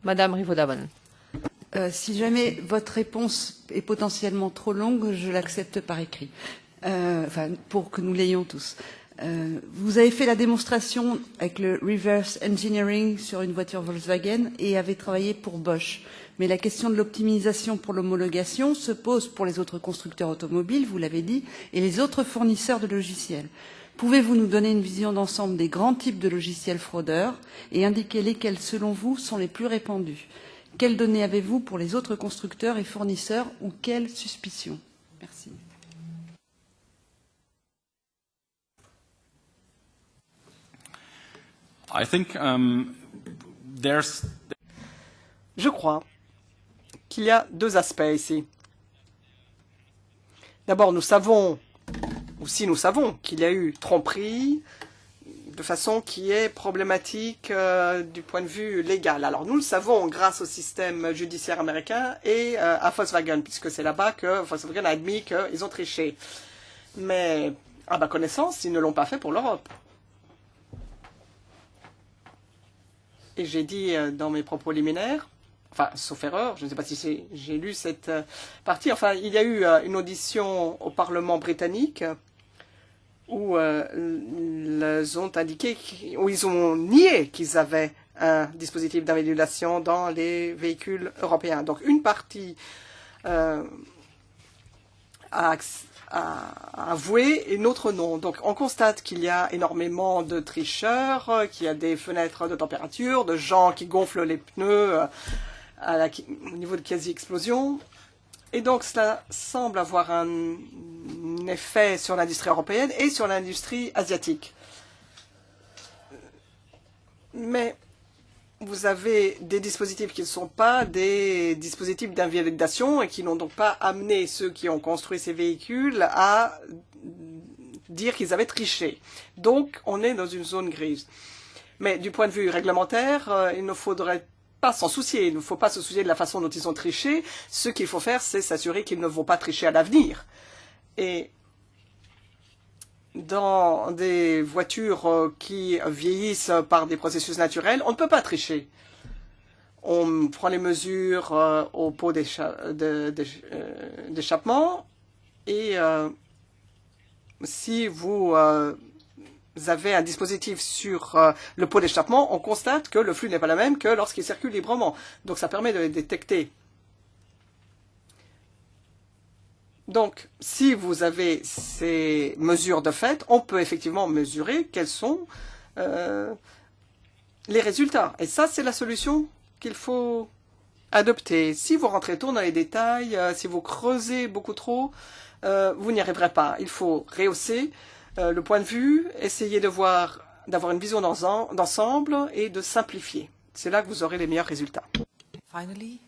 Madame Rivaud-Daven. Si jamais votre réponse est potentiellement trop longue, je l'accepte par écrit, pour que nous l'ayons tous. Vous avez fait la démonstration avec le reverse engineering sur une voiture Volkswagen et avez travaillé pour Bosch. Mais la question de l'optimisation pour l'homologation se pose pour les autres constructeurs automobiles, vous l'avez dit, et les autres fournisseurs de logiciels. Pouvez-vous nous donner une vision d'ensemble des grands types de logiciels fraudeurs et indiquer lesquels, selon vous, sont les plus répandus? Quelles données avez-vous pour les autres constructeurs et fournisseurs ou quelles suspicions? Merci. I think Je crois qu'il y a deux aspects ici. D'abord, nous savons qu'il y a eu tromperie de façon qui est problématique du point de vue légal. Alors nous le savons grâce au système judiciaire américain et à Volkswagen, puisque c'est là-bas que Volkswagen a admis qu'ils ont triché. Mais à ma connaissance, ils ne l'ont pas fait pour l'Europe. Et j'ai dit dans mes propos liminaires, enfin, sauf erreur, je ne sais pas si j'ai lu cette partie, enfin, il y a eu une audition au Parlement britannique où ils ont indiqué, où ils ont nié qu'ils avaient un dispositif d'invalidation dans les véhicules européens. Donc, une partie a avoué et une autre non. Donc, on constate qu'il y a énormément de tricheurs, qu'il y a des fenêtres de température, de gens qui gonflent les pneus au niveau de quasi-explosion. Et donc, cela semble avoir un effet sur l'industrie européenne et sur l'industrie asiatique. Mais vous avez des dispositifs qui ne sont pas des dispositifs d'invalidation et qui n'ont donc pas amené ceux qui ont construit ces véhicules à dire qu'ils avaient triché. Donc, on est dans une zone grise. Mais du point de vue réglementaire, il ne faudrait pas s'en soucier. Il ne faut pas se soucier de la façon dont ils ont triché. Ce qu'il faut faire, c'est s'assurer qu'ils ne vont pas tricher à l'avenir. Et dans des voitures qui vieillissent par des processus naturels, on ne peut pas tricher. On prend les mesures au pot d'échappement et si vous avez un dispositif sur le pot d'échappement, on constate que le flux n'est pas le même que lorsqu'il circule librement. Donc ça permet de les détecter. Donc, si vous avez ces mesures de fait, on peut effectivement mesurer quels sont les résultats. Et ça, c'est la solution qu'il faut adopter. Si vous rentrez trop dans les détails, si vous creusez beaucoup trop, vous n'y arriverez pas. Il faut rehausser le point de vue, essayer d'avoir une vision d'ensemble et de simplifier. C'est là que vous aurez les meilleurs résultats. Finally,